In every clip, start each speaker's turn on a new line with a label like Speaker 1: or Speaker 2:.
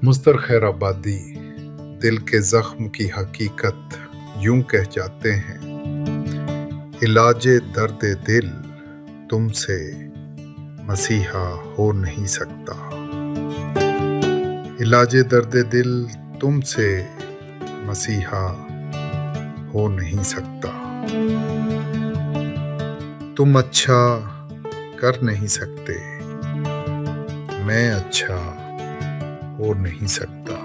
Speaker 1: मुस्तर खैराबादी दिल के जख्म की हकीकत यूं कह जाते हैं। इलाजे दर्द दिल तुमसे मसीहा हो नहीं सकता। इलाजे दर्द दिल तुमसे मसीहा हो नहीं सकता। तुम अच्छा कर नहीं सकते, मैं अच्छा हो नहीं सकता।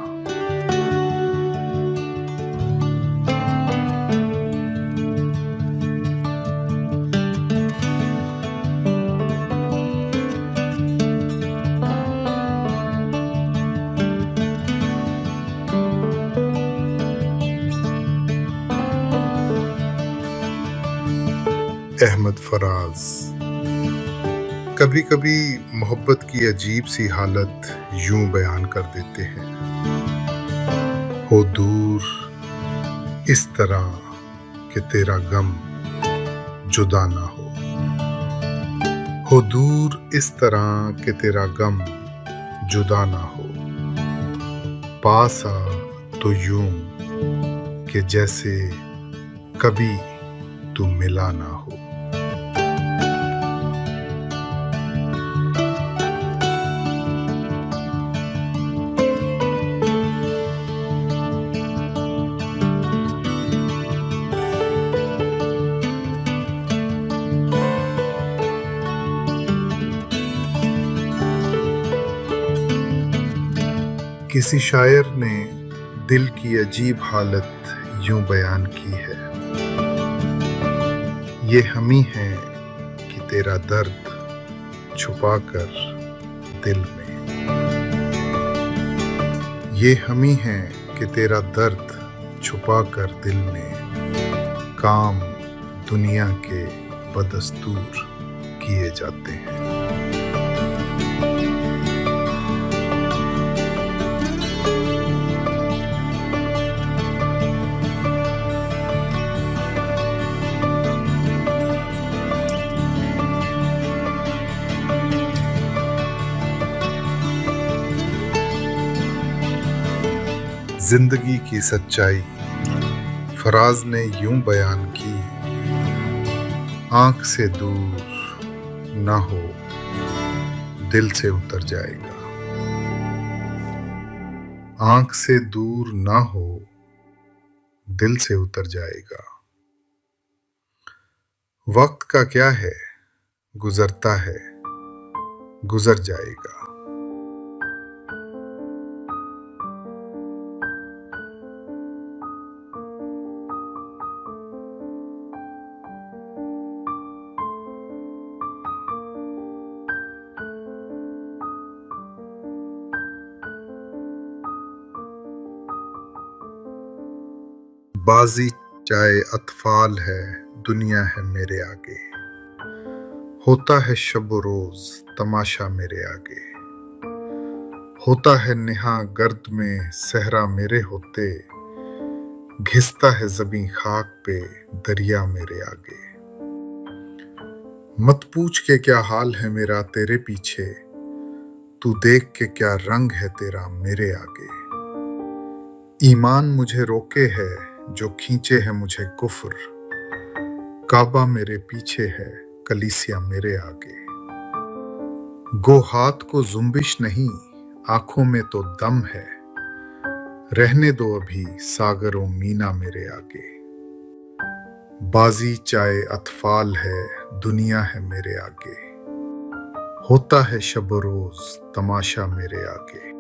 Speaker 1: अहमद फराज। कभी कभी मोहब्बत की अजीब सी हालत यूं बयान कर देते हैं। हो दूर इस तरह कि तेरा गम जुदा ना हो। हो दूर इस तरह कि तेरा गम जुदा ना हो। पास आ तो यूं कि जैसे कभी तू मिला ना हो। किसी शायर ने दिल की अजीब हालत यूं बयान की है। ये हमी है कि तेरा दर्द छुपा कर दिल में। ये हमी है कि तेरा दर्द छुपा कर दिल में। काम दुनिया के बदस्तूर किए जाते हैं। जिंदगी की सच्चाई फराज ने यूं बयान की। आंख से दूर ना हो, दिल से उतर जाएगा। आंख से दूर ना हो, दिल से उतर जाएगा। वक्त का क्या है, गुजरता है, गुजर जाएगा। बाजी चाहे अतफाल है, दुनिया है मेरे आगे। होता है शब रोज तमाशा मेरे आगे। होता है नेहा गर्द में सहरा मेरे होते। घिसता है ज़मीं खाक पे दरिया मेरे आगे। मत पूछ के क्या हाल है मेरा तेरे पीछे। तू देख के क्या रंग है तेरा मेरे आगे। ईमान मुझे रोके है जो खींचे है मुझे कुफ्र। काबा मेरे पीछे है कलीसिया मेरे आगे। गो हाथ को जुम्बिश नहीं, आंखों में तो दम है। रहने दो अभी सागरों मीना मेरे आगे। बाजी चाहे अतफाल है, दुनिया है मेरे आगे। होता है शब रोज तमाशा मेरे आगे।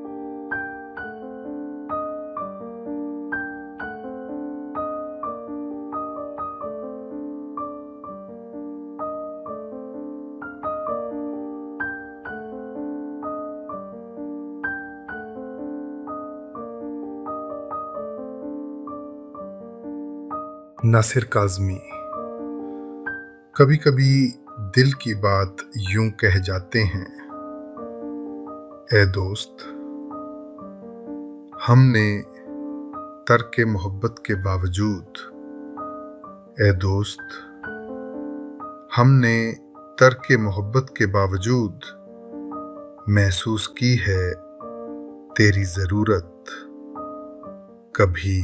Speaker 1: नासिर काज़मी। कभी कभी दिल की बात यूं कह जाते हैं। ए दोस्त, हमने तर्क मोहब्बत के बावजूद, ए दोस्त, हमने तर्क मोहब्बत के बावजूद महसूस की है तेरी जरूरत कभी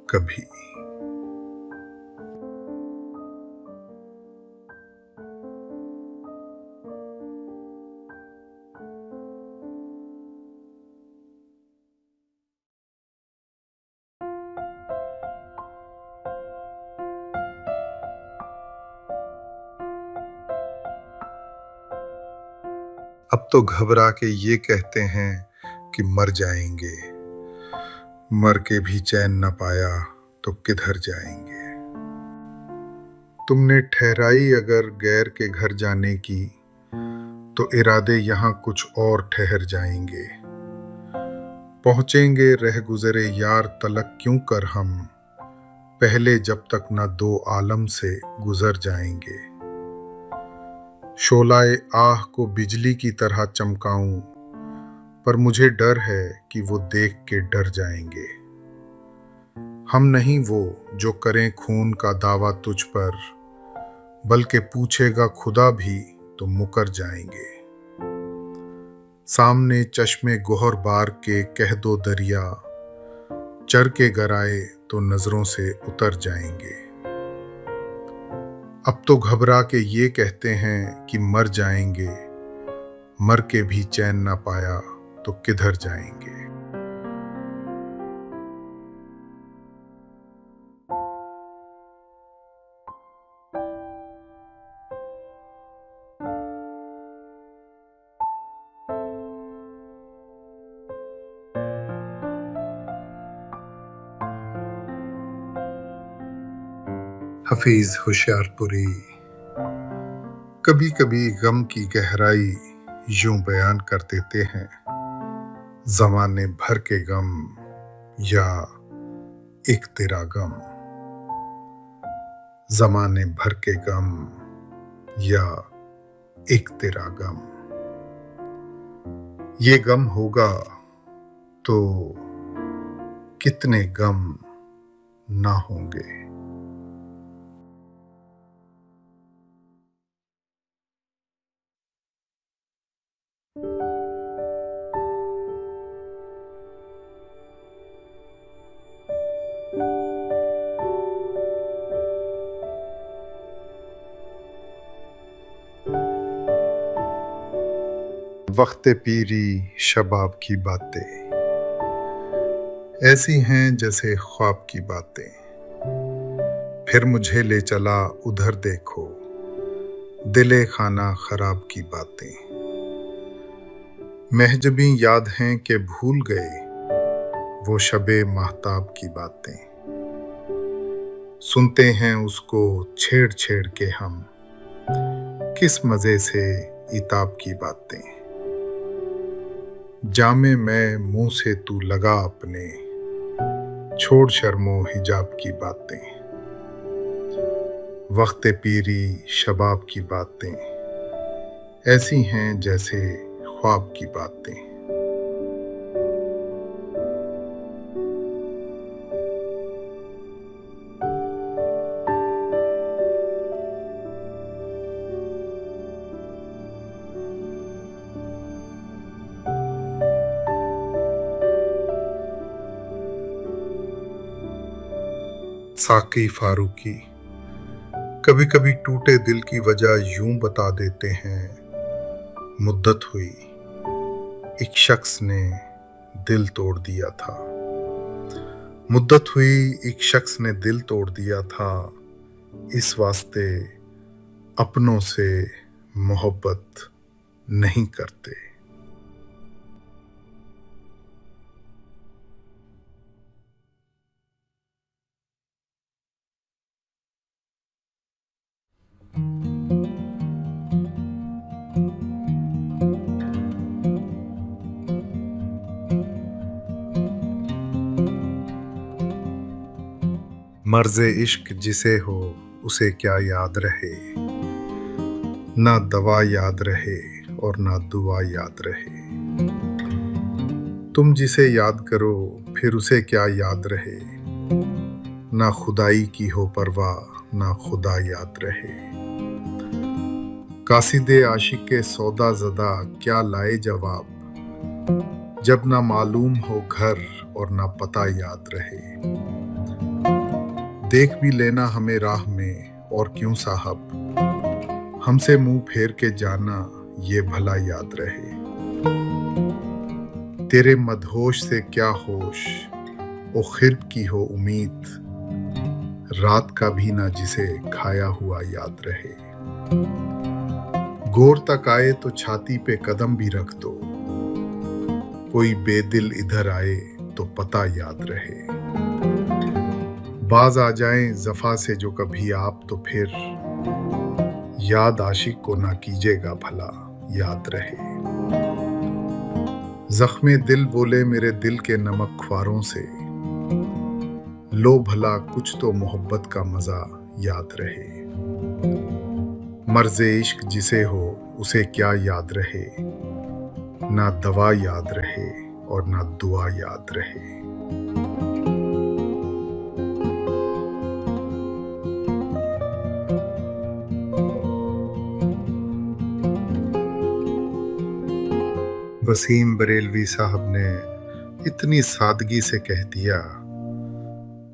Speaker 1: कभी। अब तो घबरा के ये कहते हैं कि मर जाएंगे, मर के भी चैन न पाया तो किधर जाएंगे। तुमने ठहराई अगर गैर के घर जाने की, तो इरादे यहाँ कुछ और ठहर जाएंगे। पहुंचेंगे रह गुजरे यार तलक क्यों कर हम, पहले जब तक न दो आलम से गुजर जाएंगे। शोलाए आह को बिजली की तरह चमकाऊं, पर मुझे डर है कि वो देख के डर जाएंगे। हम नहीं वो जो करें खून का दावा तुझ पर, बल्कि पूछेगा खुदा भी तो मुकर जाएंगे। सामने चश्मे गोहर बार के कह दो दरिया, चर के गराए तो नजरों से उतर जाएंगे। अब तो घबरा के ये कहते हैं कि मर जाएंगे, मर के भी चैन ना पाया तो किधर जाएंगे। हफीज होशियारपुरी। कभी कभी गम की गहराई यूं बयान कर देते हैं, जमाने भर के गम या एक तेरा गम। जमाने भर के गम या एक तेरा गम। ये गम होगा तो कितने गम ना होंगे। वक्ते पीरी शबाब की बातें ऐसी हैं जैसे ख्वाब की बातें, फिर मुझे ले चला उधर देखो, दिले खाना खराब की बातें। महजबी याद हैं कि भूल गए वो शबे महताब की बातें। सुनते हैं उसको छेड़ छेड़ के हम, किस मजे से इताब की बातें। जामे मैं मुंह से तू लगा अपने, छोड़ शर्मो हिजाब की बातें। वक्ते पीरी शबाब की बातें ऐसी हैं जैसे ख्वाब की बातें। साकी फारूकी। कभी कभी टूटे दिल की वजह यूं बता देते हैं, मुद्दत हुई एक शख्स ने दिल तोड़ दिया था। मुद्दत हुई एक शख्स ने दिल तोड़ दिया था, इस वास्ते अपनों से मोहब्बत नहीं करते। मर्ज़े इश्क जिसे हो उसे क्या याद रहे, ना दवा याद रहे और ना दुआ याद रहे। तुम जिसे याद करो फिर उसे क्या याद रहे, ना खुदाई की हो परवाह ना खुदा याद रहे। कासिदे आशिक के सौदा ज़दा क्या लाए जवाब, जब ना मालूम हो घर और ना पता याद रहे। देख भी लेना हमें राह में और क्यों साहब, हमसे मुंह फेर के जाना ये भला याद रहे। तेरे मदहोश से क्या होश, ओ खिर्ब की हो उम्मीद, रात का भी ना जिसे खाया हुआ याद रहे। गोर तक आए तो छाती पे कदम भी रख दो, कोई बेदिल इधर आए तो पता याद रहे। बाज आ जाएं जफा से जो कभी आप, तो फिर याद आशिक को ना कीजिएगा भला याद रहे। जख्मे दिल बोले मेरे दिल के नमक ख्वारों से, लो भला कुछ तो मोहब्बत का मजा याद रहे। मर्ज़े इश्क जिसे हो उसे क्या याद रहे, ना दवा याद रहे और ना दुआ याद रहे। वसीम बरेलवी साहब ने इतनी सादगी से कह दिया,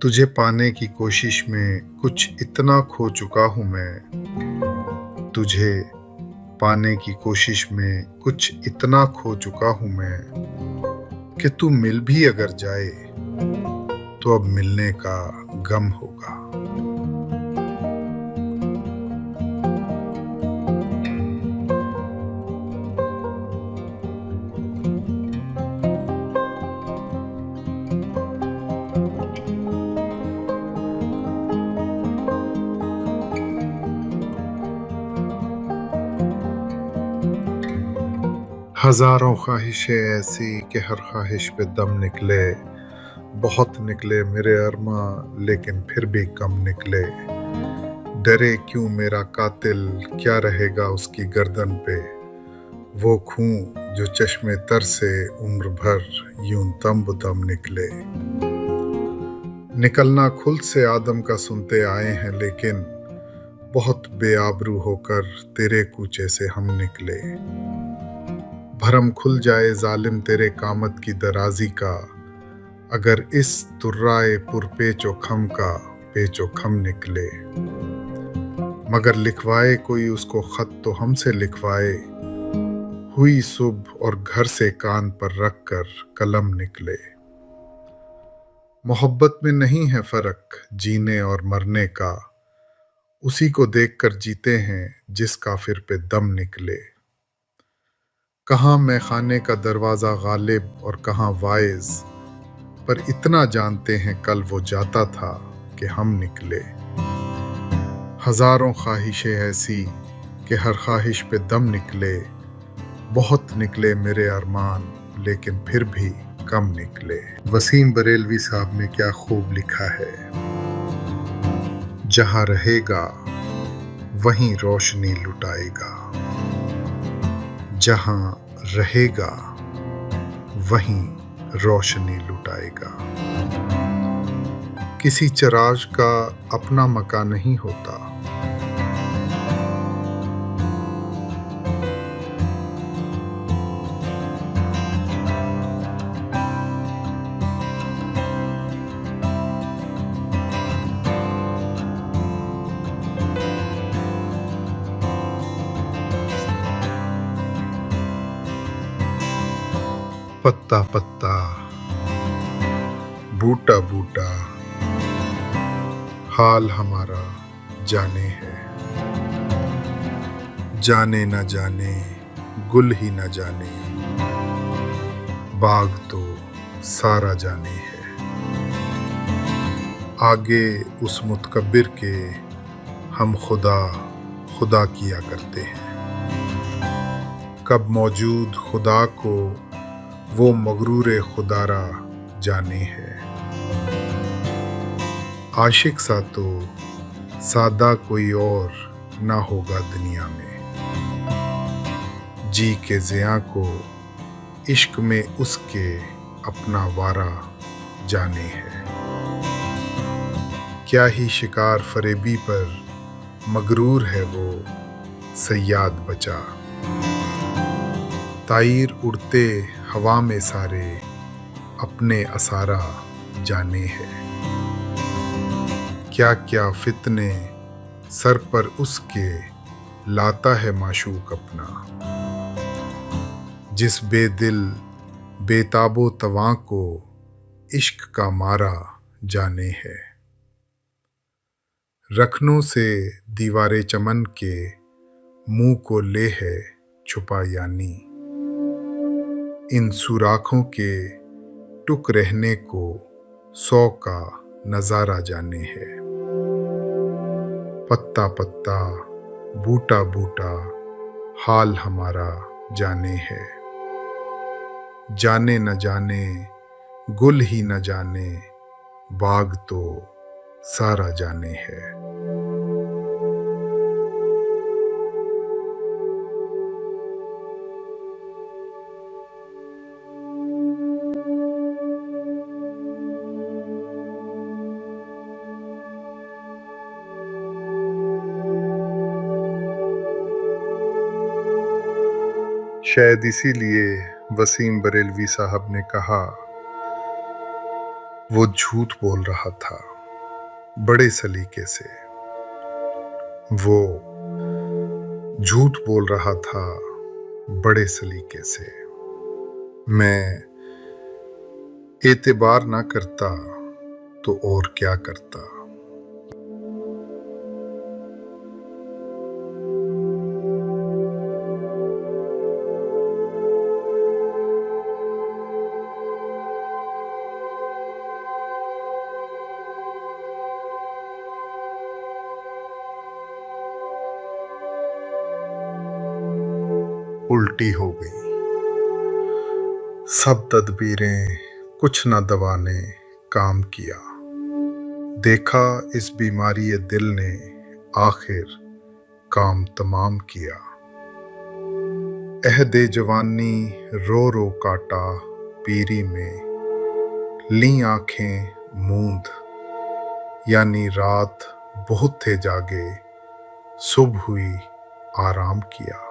Speaker 1: तुझे पाने की कोशिश में कुछ इतना खो चुका हूं मैं, तुझे पाने की कोशिश में कुछ इतना खो चुका हूं मैं, कि तू मिल भी अगर जाए तो अब मिलने का गम होगा। हजारों ख्वाहिशें ऐसी कि हर ख्वाहिश पे दम निकले, बहुत निकले मेरे अरमा लेकिन फिर भी कम निकले। डरे क्यों मेरा कातिल, क्या रहेगा उसकी गर्दन पे, वो खून जो चश्मे तर से उम्र भर यूं तम बदम निकले। निकलना खुल से आदम का सुनते आए हैं, लेकिन बहुत बेआबरू होकर तेरे कूचे से हम निकले। भरम खुल जाए जालिम तेरे कामत की दराजी का, अगर इस तुर्राए पुरपेचो खम का पेचो खम निकले। मगर लिखवाए कोई उसको खत तो हमसे लिखवाए, हुई सुबह और घर से कान पर रख कर कलम निकले। मोहब्बत में नहीं है फर्क जीने और मरने का, उसी को देखकर जीते हैं जिस काफिर पे दम निकले। कहाँ मैं खाने का दरवाज़ा गालिब और कहाँ वाइज, पर इतना जानते हैं कल वो जाता था कि हम निकले। हजारों ख्वाहिशें ऐसी कि हर ख्वाहिश पे दम निकले, बहुत निकले मेरे अरमान लेकिन फिर भी कम निकले। वसीम बरेलवी साहब ने क्या खूब लिखा है। जहाँ रहेगा वहीं रोशनी लुटाएगा, जहाँ रहेगा वहीं रोशनी लुटाएगा। किसी चिराग का अपना मकान नहीं होता, पत्ता पत्ता बूटा बूटा हाल हमारा जाने है। जाने न जाने गुल ही न जाने, बाग तो सारा जाने है। आगे उस मुतकब्बिर के हम खुदा खुदा किया करते हैं, कब मौजूद खुदा को वो मगरूर खुदारा जाने है। आशिक सा तो सादा कोई और ना होगा दुनिया में, जी के ज़िया को इश्क में उसके अपना वारा जाने है। क्या ही शिकार फरेबी पर मगरूर है वो सयाद बचा, ताईर उड़ते हवा में सारे, अपने असारा जाने है। क्या क्या फितने सर पर उसके, लाता है माशूक अपना। जिस बेदिल बेताबो तवां को, इश्क का मारा जाने है। रखनों से दीवारे चमन के, मुंह को ले है छुपा यानी। इन सुराखों के टुक रहने को, 100 का नजारा जाने है। पत्ता पत्ता बूटा बूटा, हाल हमारा जाने है। जाने न जाने गुल ही न जाने, बाग तो सारा जाने है। शायद इसीलिए वसीम बरेलवी साहब ने कहा, वो झूठ बोल रहा था बड़े सलीके से। वो झूठ बोल रहा था बड़े सलीके से। मैं एतबार ना करता तो और क्या करता। उल्टी हो गई सब तदबीरें, कुछ न दवा ने काम किया। देखा इस बीमारी दिल ने, आखिर काम तमाम किया। अहदे जवानी रो रो काटा पीरी में, ली आंखें मूंद। यानी रात बहुत थे जागे, सुबह हुई आराम किया।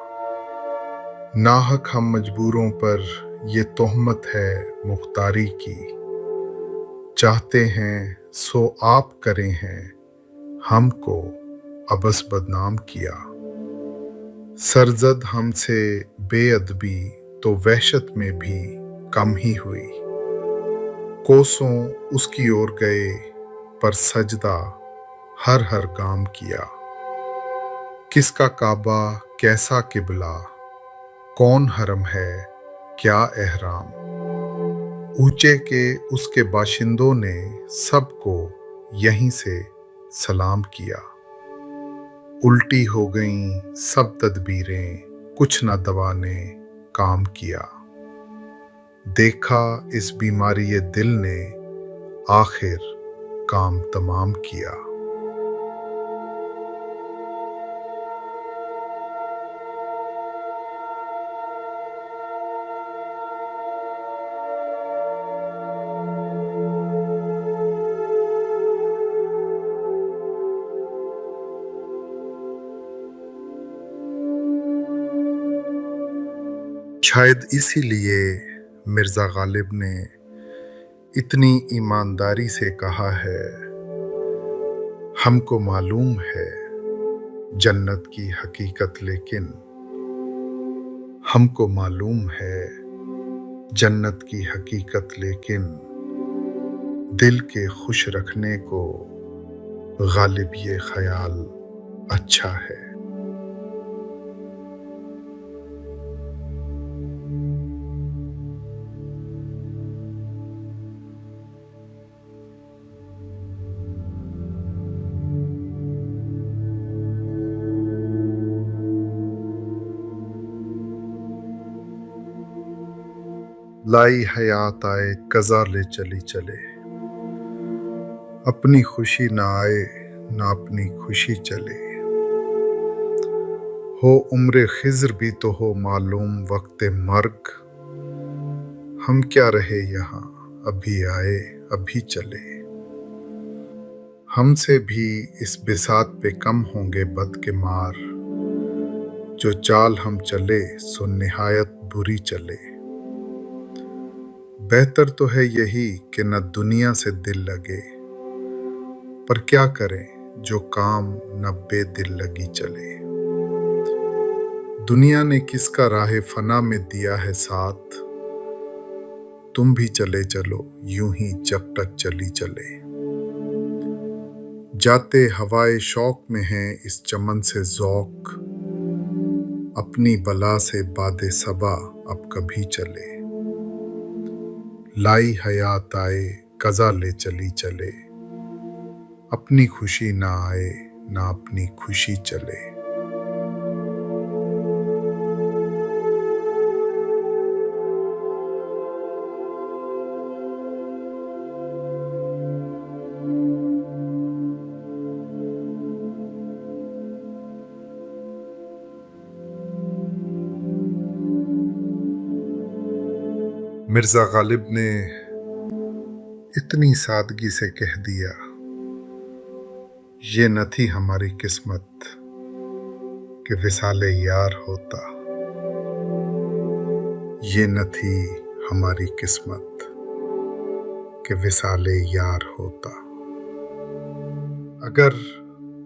Speaker 1: नाहक हम मजबूरों पर ये तोहमत है मुख्तारी की। चाहते हैं सो आप करें हैं, हमको अबस बदनाम किया। सरजद हमसे बेअदबी तो वहशत में भी कम ही हुई। कोसों उसकी ओर गए पर सजदा हर हर गाम किया। किसका काबा कैसा किबला, कौन हरम है क्या एहराम। ऊंचे के उसके बाशिंदों ने सबको यहीं से सलाम किया। उल्टी हो गईं सब तदबीरें, कुछ न दवा ने काम किया। देखा इस बीमारी ये दिल ने, आखिर काम तमाम किया। शायद इसीलिए मिर्ज़ा गालिब ने इतनी ईमानदारी से कहा है, हमको मालूम है जन्नत की हकीकत, लेकिन हमको मालूम है जन्नत की हकीकत, लेकिन दिल के खुश रखने को गालिब ये ख्याल अच्छा है। लाई हयात आए कज़ा ले चली चले, अपनी खुशी ना आए ना अपनी खुशी चले। हो उम्र खिज़र भी तो हो मालूम वक्त मर्ग, हम क्या रहे यहाँ अभी आए अभी चले। हमसे भी इस बिसात पे कम होंगे बद के मार, जो चाल हम चले सो निहायत बुरी चले। बेहतर तो है यही कि न दुनिया से दिल लगे, पर क्या करें जो काम न बेदिल लगी चले। दुनिया ने किसका राह फना में दिया है साथ, तुम भी चले चलो यूं ही जब तक चली चले। जाते हवाए शौक में है इस चमन से ज़ौक, अपनी बला से बादे सबा अब कभी चले। लाई हयात आए कज़ा ले चली चले, अपनी खुशी ना आए ना अपनी खुशी चले। मिर्ज़ा गालिब ने इतनी सादगी से कह दिया, ये न थी हमारी किस्मत कि विसाले यार होता। ये न थी हमारी किस्मत कि विसाले यार होता। अगर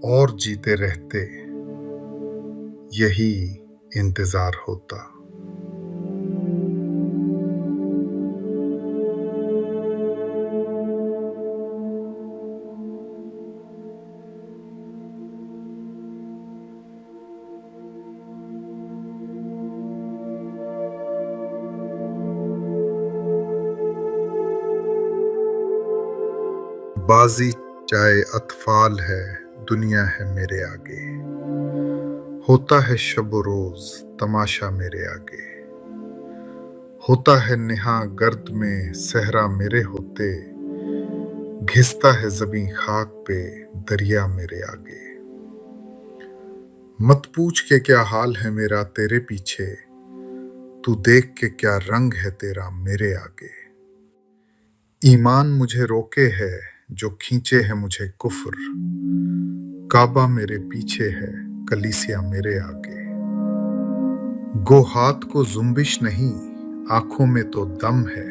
Speaker 1: और जीते रहते यही इंतजार होता। बाजी चाहे अतफाल है दुनिया है मेरे आगे, होता है शब रोज तमाशा मेरे आगे। होता है निहा गर्द में सहरा मेरे होते, घिसता है ज़मीं खाक पे दरिया मेरे आगे। मत पूछ के क्या हाल है मेरा तेरे पीछे, तू देख के क्या रंग है तेरा मेरे आगे। ईमान मुझे रोके है जो खींचे है मुझे कुफ्र, काबा मेरे पीछे है कलीसिया मेरे आगे। गो हाथ को जुम्बिश नहीं आंखों में तो दम है,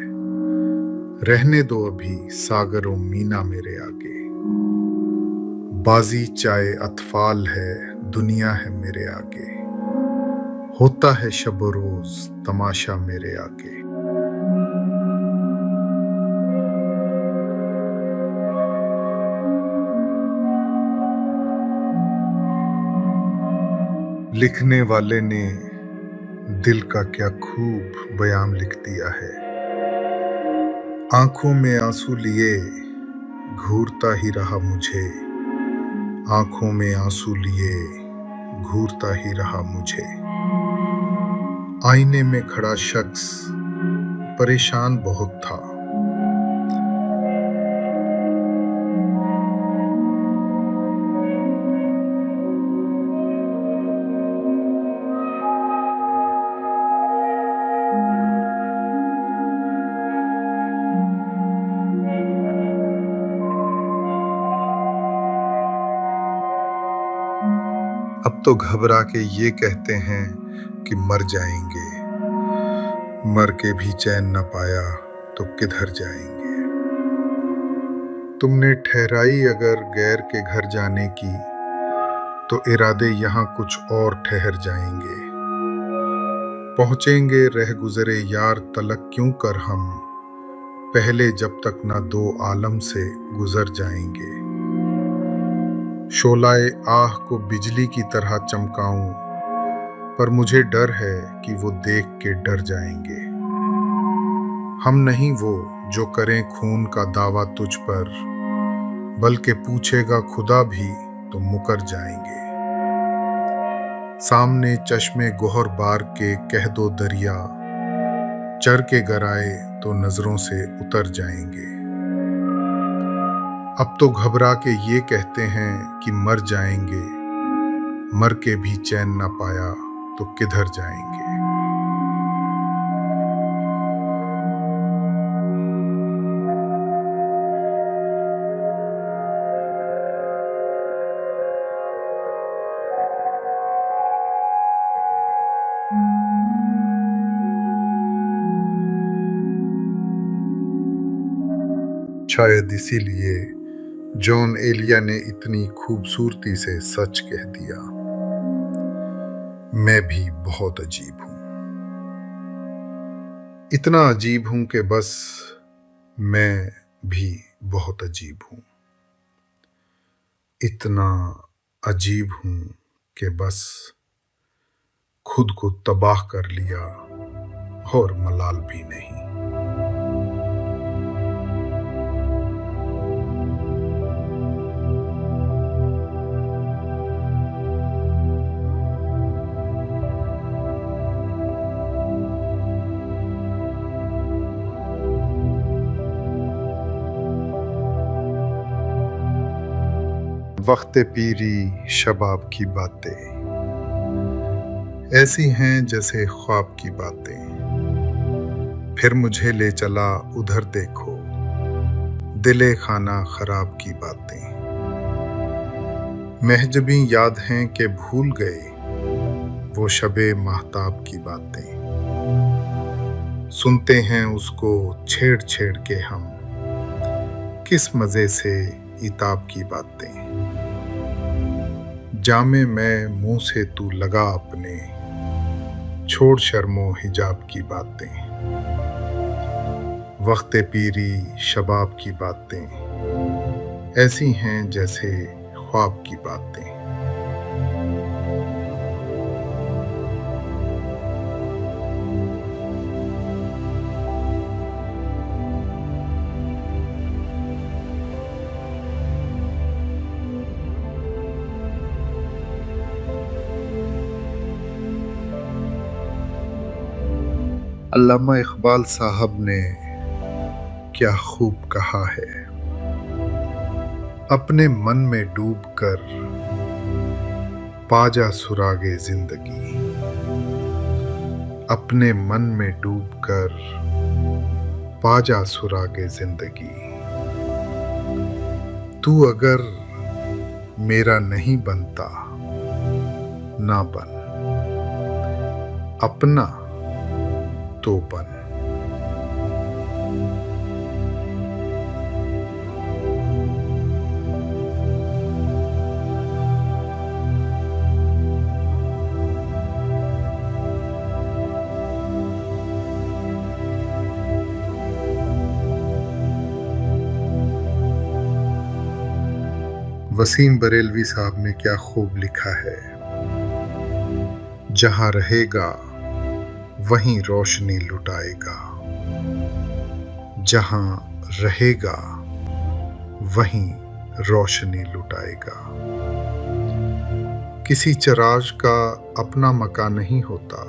Speaker 1: रहने दो अभी सागरों मीना मेरे आगे। बाजी चाहे अतफाल है दुनिया है मेरे आगे, होता है शब रोज तमाशा मेरे आगे। लिखने वाले ने दिल का क्या खूब बयान लिख दिया है। आंखों में आंसू लिए घूरता ही रहा मुझे, आंखों में आंसू लिए घूरता ही रहा मुझे। आईने में खड़ा शख्स परेशान बहुत था, अब तो घबरा के ये कहते हैं कि मर जाएंगे, मर के भी चैन न पाया तो किधर जाएंगे। तुमने ठहराई अगर गैर के घर जाने की, तो इरादे यहाँ कुछ और ठहर जाएंगे। पहुँचेंगे रह गुजरे यार तलक क्यों कर हम, पहले जब तक न दो आलम से गुजर जाएंगे। शोलाए आह को बिजली की तरह चमकाऊं, पर मुझे डर है कि वो देख के डर जाएंगे। हम नहीं वो जो करें खून का दावा तुझ पर, बल्कि पूछेगा खुदा भी तो मुकर जाएंगे। सामने चश्मे गोहर बार के कह दो दरिया, चर के गराए तो नजरों से उतर जाएंगे। अब तो घबरा के ये कहते हैं कि मर जाएंगे, मर के भी चैन ना पाया तो किधर जाएंगे। शायद इसीलिए जॉन एलिया ने इतनी खूबसूरती से सच कह दिया, मैं भी बहुत अजीब हूं। इतना अजीब हूं कि बस मैं भी बहुत अजीब हूं। इतना अजीब हूं कि बस खुद को तबाह कर लिया और मलाल भी नहीं। वक्त पीरी शबाब की बातें ऐसी हैं जैसे ख्वाब की बातें, फिर मुझे ले चला उधर देखो, दिले खाना खराब की बातें। महजबी याद हैं कि भूल गए वो शबे महताब की बातें। सुनते हैं उसको छेड़ छेड़ के हम, किस मजे से इताब की बातें। जामे मैं मुंह से तू लगा अपने, छोड़ शर्मो हिजाब की बातें। वक्त पीरी शबाब की बातें ऐसी हैं जैसे ख्वाब की बातें। अल्लामा इकबाल साहब ने क्या खूब कहा है, अपने मन में डूब कर पाजा सुरागे जिंदगी। अपने मन में डूब कर पाजा सुरागे जिंदगी। तू अगर मेरा नहीं बनता ना बन, अपना तो बन। वसीम बरेलवी साहब ने क्या खूब लिखा है, जहां रहेगा वहीं रोशनी लुटाएगा। जहां रहेगा वहीं रोशनी लुटाएगा। किसी चिराग का अपना मकान नहीं होता,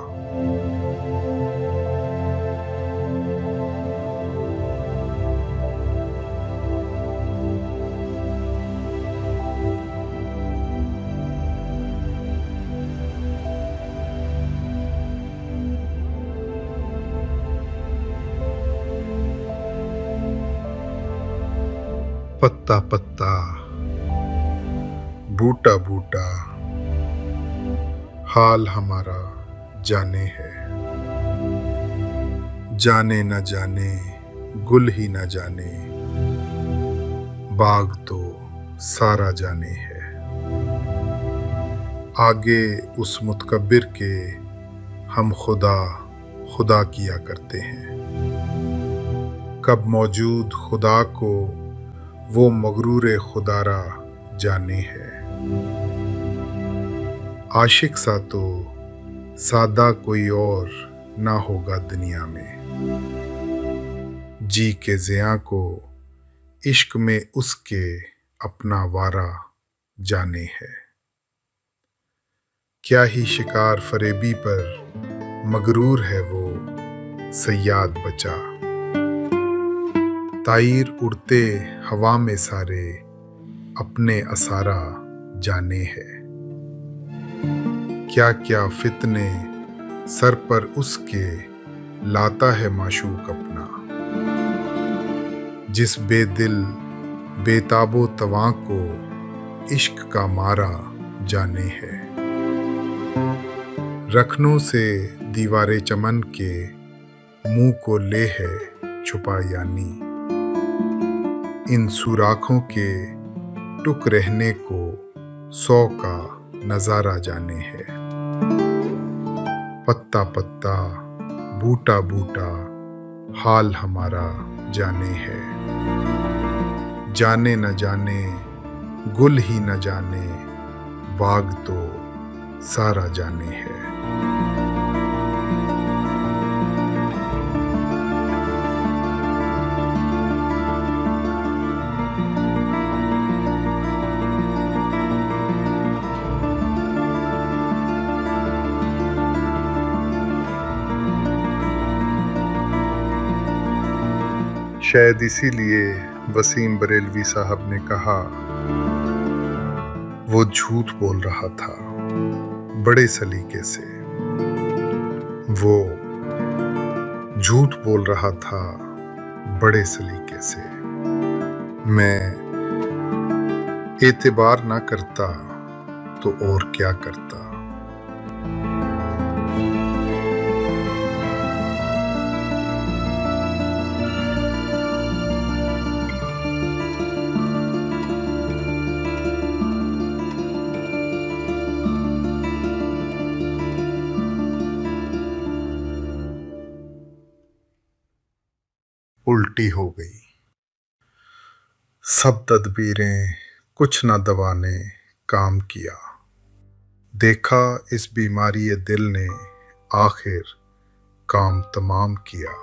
Speaker 1: पत्ता पत्ता बूटा बूटा हाल हमारा जाने है। जाने न जाने गुल ही न जाने, बाग तो सारा जाने है। आगे उस मुतकब्बिर के हम खुदा खुदा किया करते हैं। कब मौजूद खुदा को वो मगरूर खुदारा जाने है। आशिक सा तो सादा कोई और ना होगा दुनिया में, जी के ज़िया को इश्क में उसके अपना वारा जाने है। क्या ही शिकार फरेबी पर मगरूर है वो सयाद बचा। ताईर उड़ते हवा में सारे अपने असारा जाने है। क्या क्या फितने सर पर उसके लाता है माशूक अपना। जिस बेदिल बेताबो तवां को इश्क का मारा जाने है। रखनों से दीवारे चमन के मुंह को ले है छुपा यानी। इन सुराखों के टुक रहने को 100 का नजारा जाने है। पत्ता पत्ता बूटा बूटा हाल हमारा जाने है। जाने न जाने गुल ही न जाने बाग तो सारा जाने है। शायद इसीलिए वसीम बरेलवी साहब ने कहा, वो झूठ बोल रहा था बड़े सलीके से। वो झूठ बोल रहा था बड़े सलीके से। मैं एतबार ना करता तो और क्या करता। उल्टी हो गई सब तदबीरें, कुछ न दवा ने काम किया। देखा इस बीमारी दिल ने आखिर काम तमाम किया।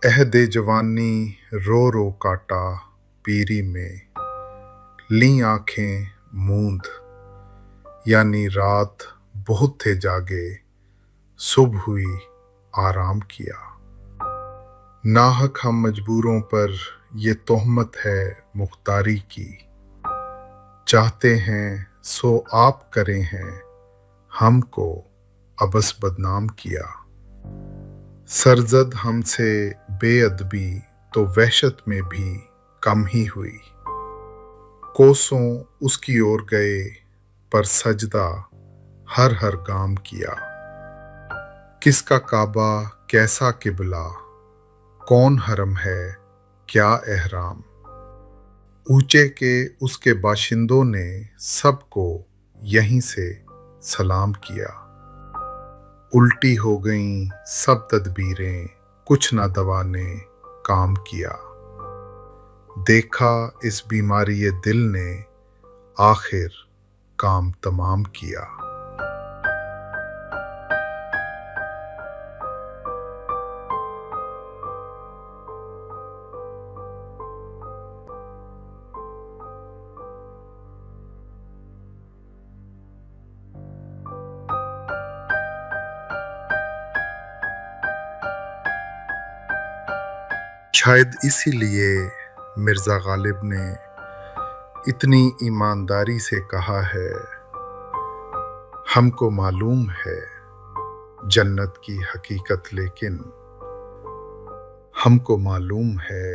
Speaker 1: अहदे जवानी रो रो काटा पीरी में, ली आंखें मूंद यानी रात बहुत थे जागे, सुबह हुई आराम किया। नाहक हम मजबूरों पर ये तोहमत है मुख्तारी की, चाहते हैं सो आप करें हैं, हमको अबस बदनाम किया। सरजद हमसे बेअदबी तो वहशत में भी कम ही हुई, कोसों उसकी ओर गए पर सजदा हर हर गाम किया। किसका काबा कैसा किबला, कौन हरम है क्या एहराम, ऊंचे के उसके बाशिंदों ने सबको यहीं से सलाम किया। उल्टी हो गईं सब तदबीरें, कुछ ना दवा ने काम किया। देखा इस बीमारी दिल ने आखिर काम तमाम किया। शायद इसीलिए मिर्ज़ा गालिब ने इतनी ईमानदारी से कहा है, हमको मालूम है जन्नत की हकीकत, लेकिन हमको मालूम है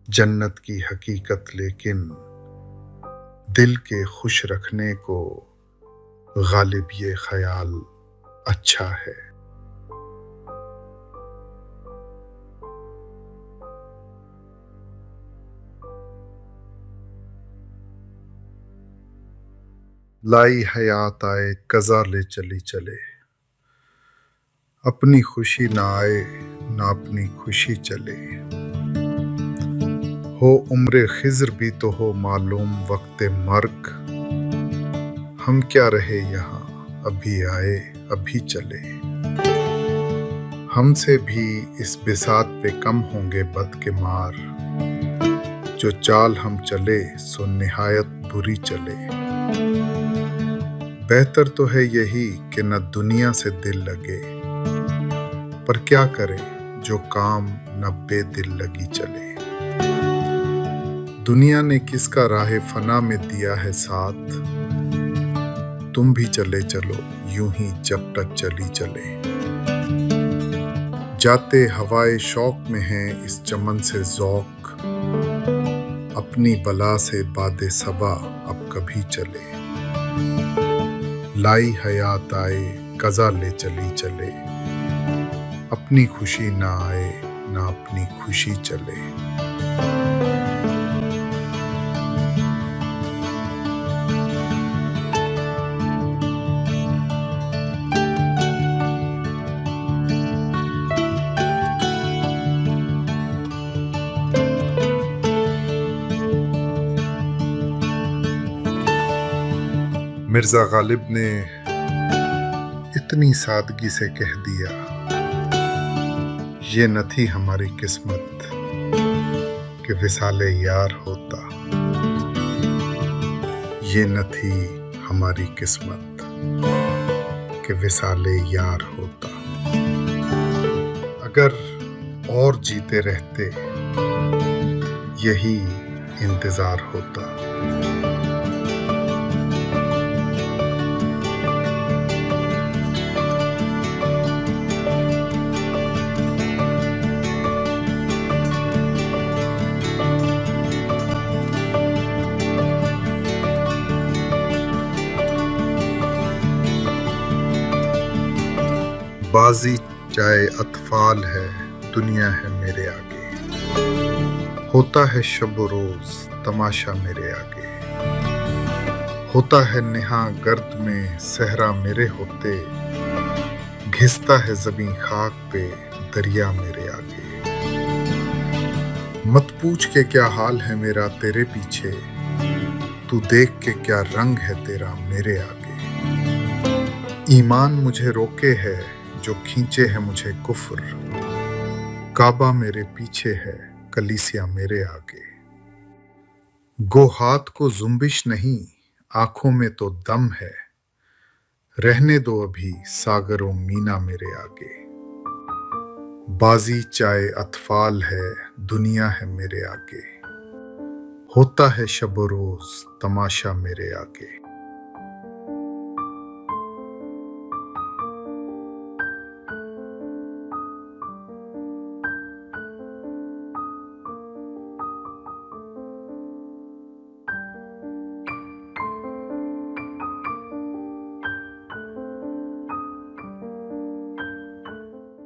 Speaker 1: जन्नत की हकीकत, लेकिन दिल के खुश रखने को गालिब ये ख्याल अच्छा है। लाई हयात आए कज़ा ले चली चले, अपनी खुशी ना आए ना अपनी खुशी चले। हो उम्र खिज़र भी तो हो मालूम वक्त मर्ग, हम क्या रहे यहाँ अभी आए अभी चले। हमसे भी इस बिसात पे कम होंगे बद के मार, जो चाल हम चले सो निहायत बुरी चले। बेहतर तो है यही कि न दुनिया से दिल लगे, पर क्या करें जो काम न बेदिल लगी चले। दुनिया ने किसका राहे फना में दिया है साथ, तुम भी चले चलो यूं ही जब तक चली चले। जाते हवाए शौक में है इस चमन से ज़ौक, अपनी बला से बादे सबा अब कभी चले। लाई हयात आए कज़ा ले चली चले, अपनी खुशी ना आए ना अपनी खुशी चले। मिर्जा गालिब ने इतनी सादगी से कह दिया, ये न थी हमारी किस्मत कि विसाले यार होता। ये न थी हमारी किस्मत कि विसाले यार होता। अगर और जीते रहते यही इंतजार होता। बाजी चाहे अतफाल है, दुनिया है मेरे आगे। होता है शब रोज तमाशा मेरे आगे। होता है नेहा गर्द में सहरा मेरे होते। घिसता है ज़मीं खाक पे दरिया मेरे आगे। मत पूछ के क्या हाल है मेरा तेरे पीछे, तू देख के क्या रंग है तेरा मेरे आगे। ईमान मुझे रोके है जो खींचे है मुझे कुफ्र। काबा मेरे पीछे है कलीसिया मेरे आगे। गो हाथ को जुम्बिश नहीं, आंखों में तो दम है। रहने दो अभी सागरों मीना मेरे आगे। बाजी चाहे अतफाल है, दुनिया है मेरे आगे। होता है शब रोज तमाशा मेरे आगे।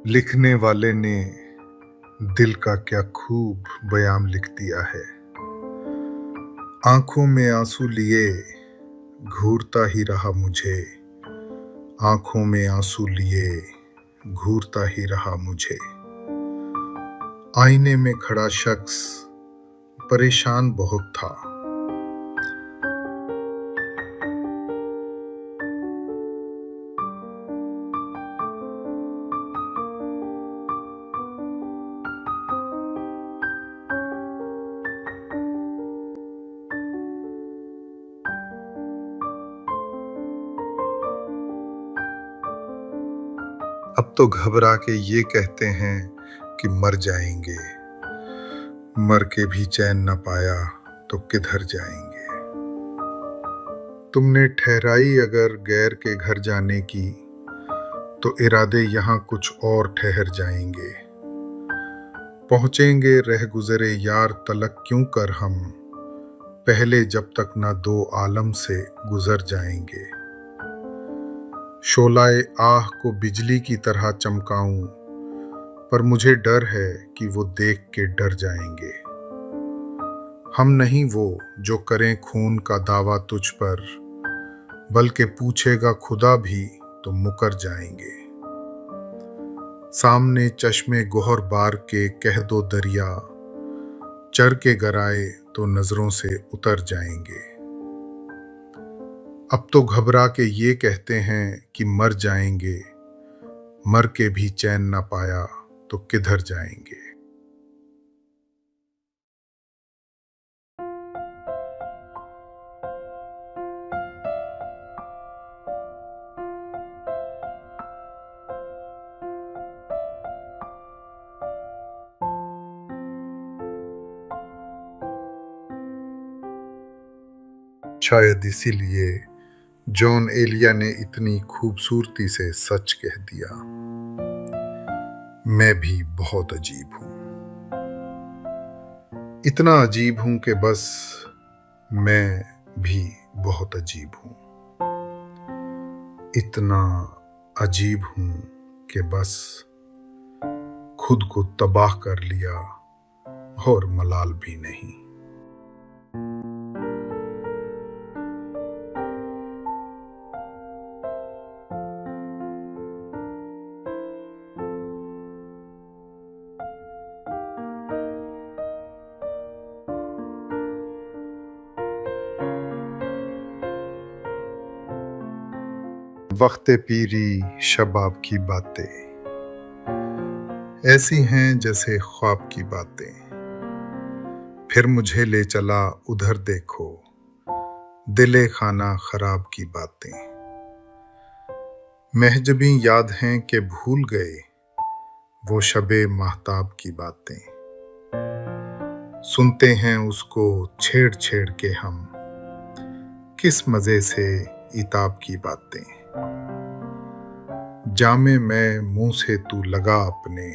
Speaker 1: लिखने वाले ने दिल का क्या खूब बयान लिख दिया है। आंखों में आंसू लिए घूरता ही रहा मुझे। आंखों में आंसू लिए घूरता ही रहा मुझे। आईने में खड़ा शख्स परेशान बहुत था। अब तो घबरा के ये कहते हैं कि मर जाएंगे। मर के भी चैन न पाया तो किधर जाएंगे। तुमने ठहराई अगर गैर के घर जाने की, तो इरादे यहाँ कुछ और ठहर जाएंगे। पहुँचेंगे रह गुजरे यार तलक क्यों कर हम, पहले जब तक न दो आलम से गुजर जाएंगे। शोलाए आह को बिजली की तरह चमकाऊं, पर मुझे डर है कि वो देख के डर जाएंगे। हम नहीं वो जो करें खून का दावा तुझ पर, बल्कि पूछेगा खुदा भी तो मुकर जाएंगे। सामने चश्मे गोहर बार के कह दो दरिया, चर के गराए तो नजरों से उतर जाएंगे। अब तो घबरा के ये कहते हैं कि मर जाएंगे। मर के भी चैन न पाया तो किधर जाएंगे। शायद इसीलिए जॉन एलिया ने इतनी खूबसूरती से सच कह दिया, मैं भी बहुत अजीब हूं। इतना अजीब हूं कि बस मैं भी बहुत अजीब हूं। इतना अजीब हूं कि बस खुद को तबाह कर लिया और मलाल भी नहीं। वक्त पीरी शबाब की बातें ऐसी हैं जैसे ख्वाब की बातें। फिर मुझे ले चला उधर देखो, दिले खाना खराब की बातें। महजबी याद हैं कि भूल गए वो शबे माहताब की बातें। सुनते हैं उसको छेड़ छेड़ के हम, किस मजे से इताब की बातें। जामे मैं मुंह से तू लगा अपने,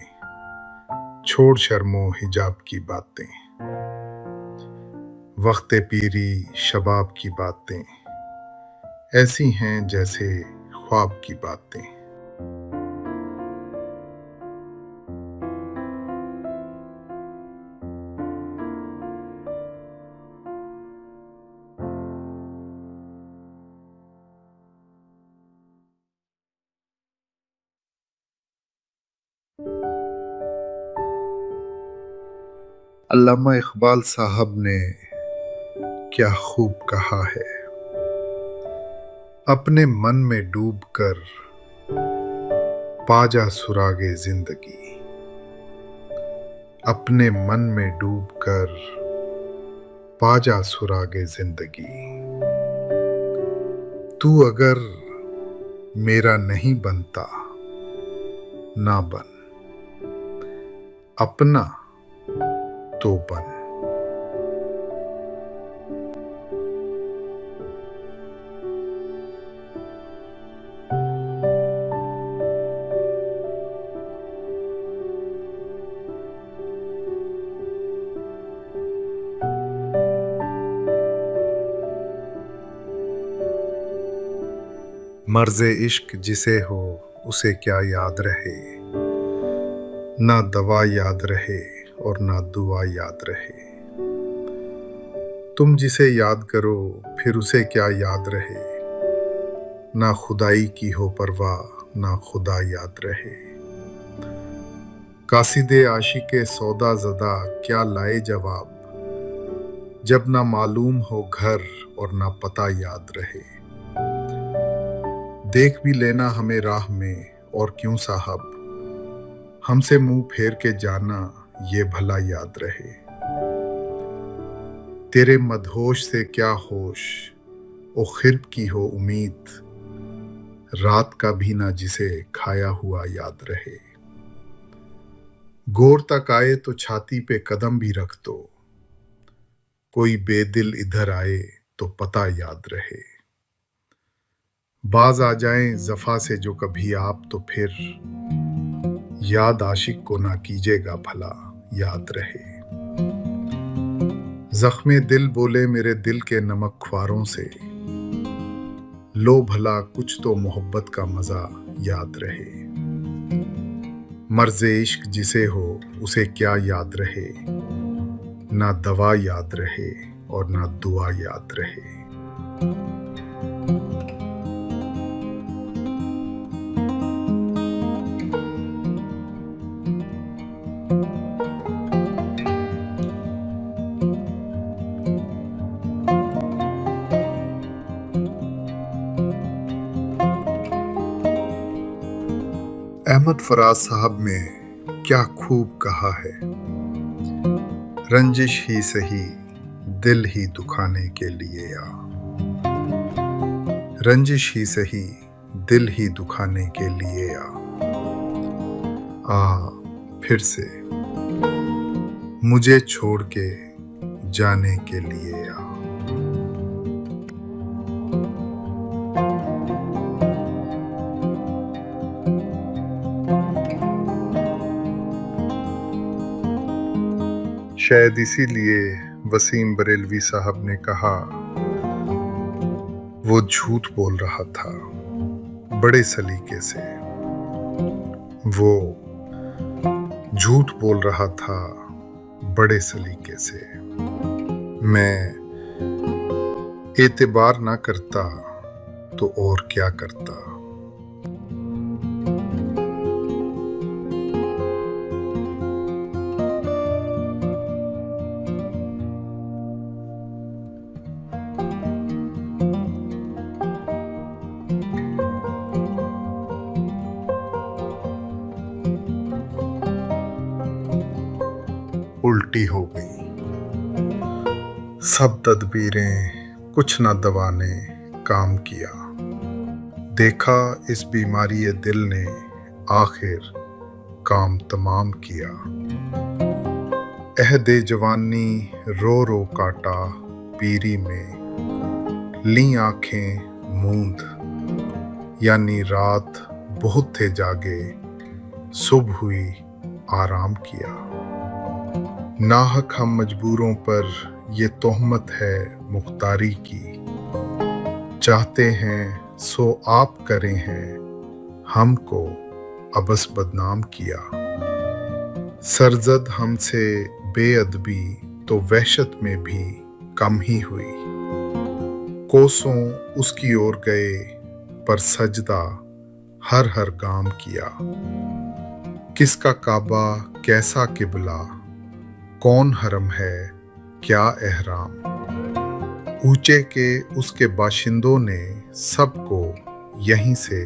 Speaker 1: छोड़ शर्मो हिजाब की बातें। वक्त पीरी शबाब की बातें ऐसी हैं जैसे ख्वाब की बातें। अल्लामा इकबाल साहब ने क्या खूब कहा है, अपने मन में डूब कर पाजा सुरागे जिंदगी। अपने मन में डूब कर पाजा सुरागे जिंदगी। तू अगर मेरा नहीं बनता ना बन, अपना तो बन। मर्ज़े इश्क जिसे हो उसे क्या याद रहे, ना दवा याद रहे और ना दुआ याद रहे। तुम जिसे याद करो फिर उसे क्या याद रहे, ना खुदाई की हो परवाह ना खुदा याद रहे। कासिदे आशिके सौदा ज़दा क्या लाए जवाब, जब ना मालूम हो घर और ना पता याद रहे। देख भी लेना हमें राह में और क्यों साहब, हमसे मुंह फेर के जाना ये भला याद रहे। तेरे मदहोश से क्या होश ओ खिर्ब की हो उम्मीद, रात का भी ना जिसे खाया हुआ याद रहे। गौर तक आए तो छाती पे कदम भी रख दो, कोई बेदिल इधर आए तो पता याद रहे। बाज आ जाएं जफा से जो कभी आप तो फिर, याद आशिक को ना कीजिएगा भला याद रहे। जख्मे दिल बोले मेरे दिल के नमक ख्वारों से, लो भला कुछ तो मोहब्बत का मजा याद रहे। मर्ज़े इश्क जिसे हो उसे क्या याद रहे, ना दवा याद रहे और ना दुआ याद रहे। अहमद फराज साहब ने क्या खूब कहा है, रंजिश ही सही दिल ही दुखाने के लिए आ। रंजिश ही सही दिल ही दुखाने के लिए आ फिर से मुझे छोड़ के जाने के लिए आ। शायद इसीलिए वसीम बरेलवी साहब ने कहा, वो झूठ बोल रहा था बड़े सलीके से। वो झूठ बोल रहा था बड़े सलीके से। मैं एतबार ना करता तो और क्या करता। उल्टी हो गई। सब तदबीरें कुछ न दवा ने काम किया। देखा इस बीमारी दिल ने आखिर काम तमाम किया। अहदे जवानी रो रो काटा पीरी में, ली आंखें मूंद यानी रात बहुत थे जागे, सुबह हुई आराम किया। नाहक हम मजबूरों पर ये तोहमत है मुख्तारी की, चाहते हैं सो आप करें हैं, हमको अबस बदनाम किया। सरजद हमसे बेअदबी तो वहशत में भी कम ही हुई, कोसों उसकी ओर गए पर सजदा हर हर गाम किया। किसका काबा कैसा किबला, कौन हरम है क्या एहराम, ऊंचे के उसके बाशिंदों ने सबको यहीं से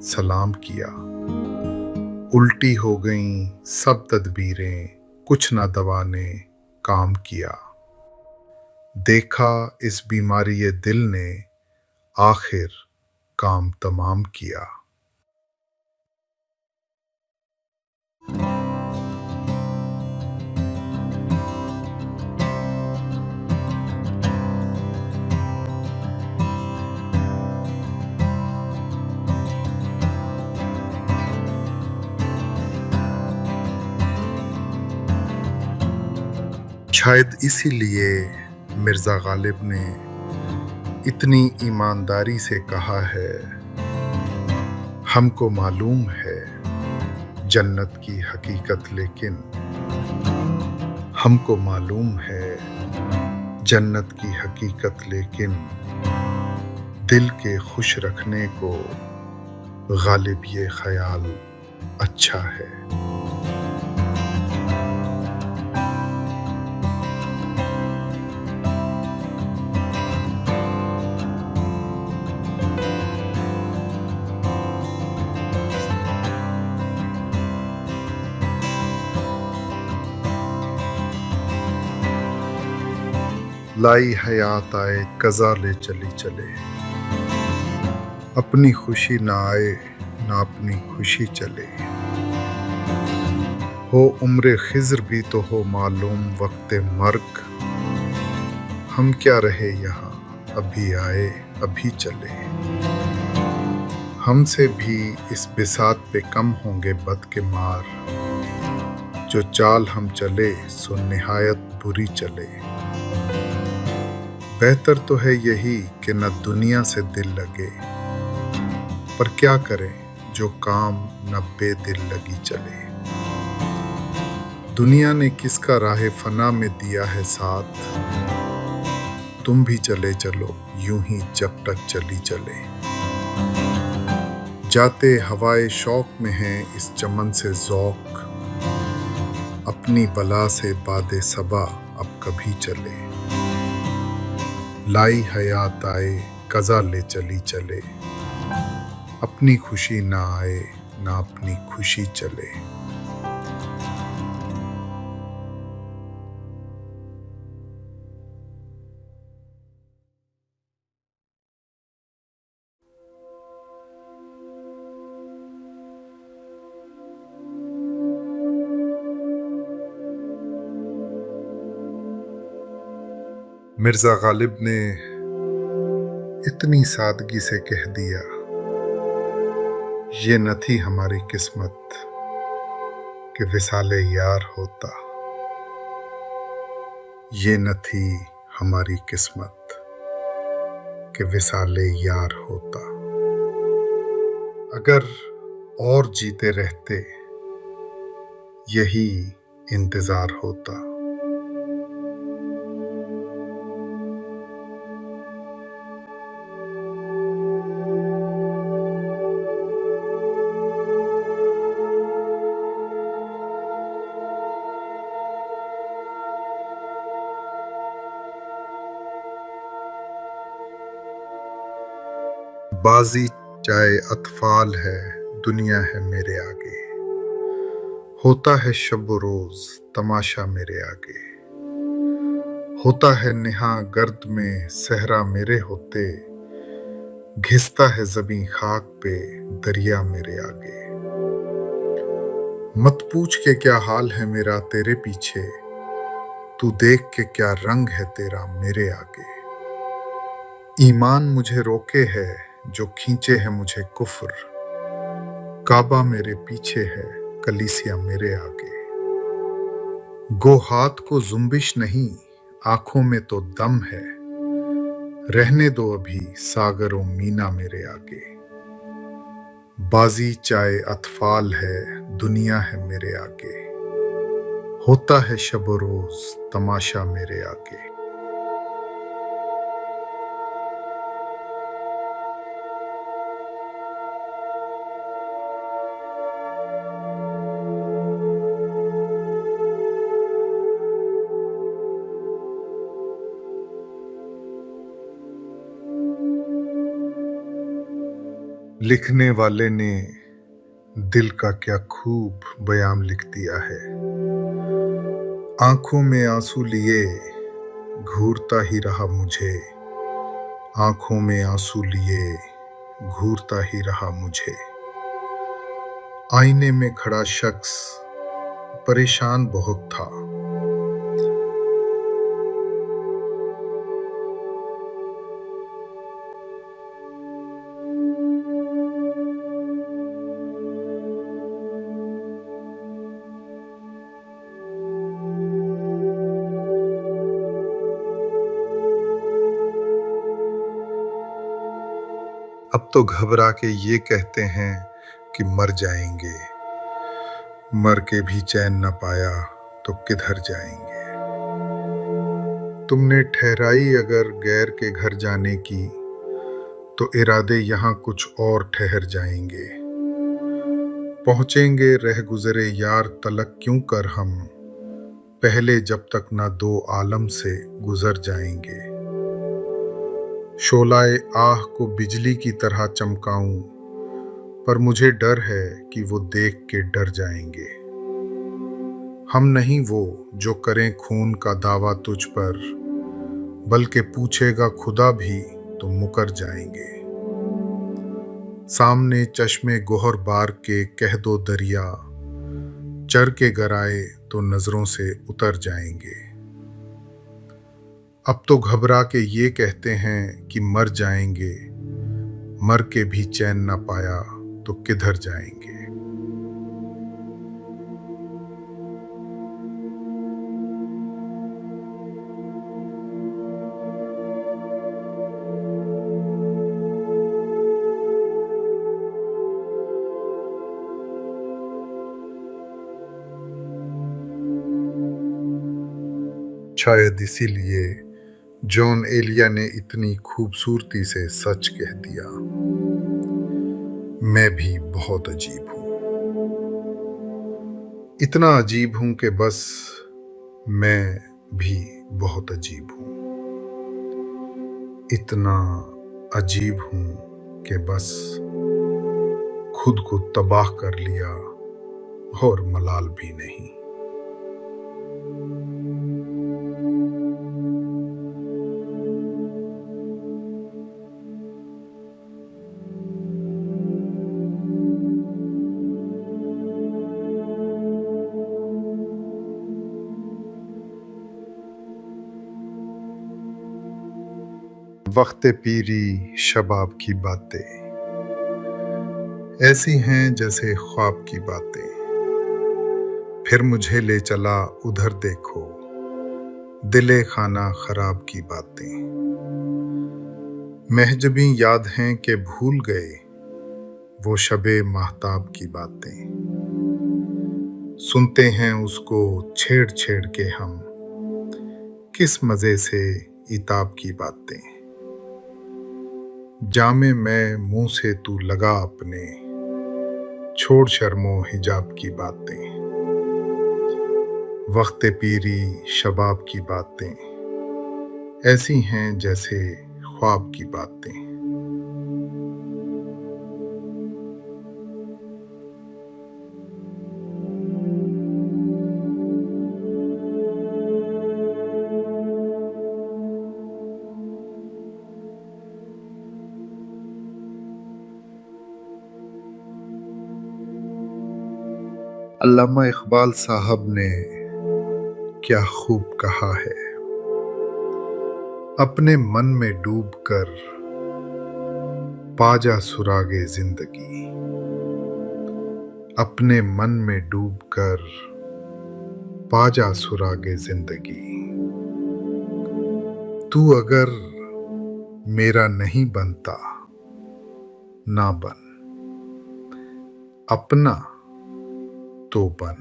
Speaker 1: सलाम किया। उल्टी हो गईं सब तदबीरें, कुछ ना दवा ने काम किया। देखा इस बीमारी दिल ने आखिर काम तमाम किया। शायद इसीलिए मिर्ज़ा गालिब ने इतनी ईमानदारी से कहा है, हमको मालूम है जन्नत की हकीकत, लेकिन हमको मालूम है जन्नत की हकीकत, लेकिन दिल के खुश रखने को गालिब ये ख्याल अच्छा है। लाई हयात आए कज़ा ले चली चले, अपनी खुशी ना आए ना अपनी खुशी चले। हो उम्र खिज़र भी तो हो मालूम वक्त मर्ग, हम क्या रहे यहाँ अभी आए अभी चले। हमसे भी इस बिसात पे कम होंगे बद के मार, जो चाल हम चले सो निहायत बुरी चले। बेहतर तो है यही कि न दुनिया से दिल लगे, पर क्या करें जो काम न बेदिल लगी चले। दुनिया ने किसका राह फना में दिया है साथ, तुम भी चले चलो यूं ही जब तक चली चले। जाते हवाए शौक में है इस चमन से ज़ौक, अपनी बला से बादे सबा अब कभी चले। लाई हयात आए कज़ा ले चली चले, अपनी खुशी ना आए ना अपनी खुशी चले। मिर्ज़ा गालिब ने इतनी सादगी से कह दिया, ये न थी हमारी किस्मत कि विसाले यार होता। ये न थी हमारी किस्मत कि विसाले यार होता। अगर और जीते रहते यही इंतज़ार होता। बाजी चाहे अतफाल है, दुनिया है मेरे आगे। होता है शब रोज तमाशा मेरे आगे, होता है नेहा गर्द में सहरा मेरे होते, घिसता है जमीं खाक पे दरिया मेरे आगे। मत पूछ के क्या हाल है मेरा तेरे पीछे, तू देख के क्या रंग है तेरा मेरे आगे। ईमान मुझे रोके है जो खींचे है मुझे कुफ्र, काबा मेरे पीछे है कलीसिया मेरे आगे। गो हाथ को जुम्बिश नहीं आंखों में तो दम है, रहने दो अभी सागरों मीना मेरे आगे। बाजी चाहे अतफाल है दुनिया है मेरे आगे, होता है शब रोज तमाशा मेरे आगे। लिखने वाले ने दिल का क्या खूब बयान लिख दिया है, आंखों में आंसू लिए घूरता ही रहा मुझे, आंखों में आंसू लिए घूरता ही रहा मुझे। आईने में खड़ा शख्स परेशान बहुत था, अब तो घबरा के ये कहते हैं कि मर जाएंगे, मर के भी चैन न पाया तो किधर जाएंगे। तुमने ठहराई अगर गैर के घर जाने की, तो इरादे यहाँ कुछ और ठहर जाएंगे। पहुंचेंगे रह गुजरे यार तलक क्यों कर हम, पहले जब तक ना दो आलम से गुजर जाएंगे। शोलाए आह को बिजली की तरह चमकाऊं, पर मुझे डर है कि वो देख के डर जाएंगे। हम नहीं वो जो करें खून का दावा तुझ पर, बल्कि पूछेगा खुदा भी तो मुकर जाएंगे। सामने चश्मे गोहर बार के कह दो दरिया, चर के गराए तो नजरों से उतर जाएंगे। अब तो घबरा के ये कहते हैं कि मर जाएंगे, मर के भी चैन न पाया तो किधर जाएंगे। शायद इसीलिए जॉन एलिया ने इतनी खूबसूरती से सच कह दिया, मैं भी बहुत अजीब हूं। इतना अजीब हूं कि बस मैं भी बहुत अजीब हूं। इतना अजीब हूं कि बस खुद को तबाह कर लिया और मलाल भी नहीं। वक्त पीरी शबाब की बातें ऐसी हैं जैसे ख्वाब की बातें, फिर मुझे ले चला उधर देखो दिले खाना खराब की बातें। महजबी याद हैं कि भूल गए वो शबे महताब की बातें, सुनते हैं उसको छेड़ छेड़ के हम किस मजे से इताब की बातें। जामे मैं मुंह से तू लगा अपने, छोड़ शर्मो हिजाब की बातें। वक्त पीरी शबाब की बातें ऐसी हैं जैसे ख्वाब की बातें। अल्लामा इकबाल साहब ने क्या खूब कहा है, अपने मन में डूब कर पाजा सुरागे जिंदगी। अपने मन में डूब कर पाजा सुरागे जिंदगी। तू अगर मेरा नहीं बनता ना बन, अपना तो बन।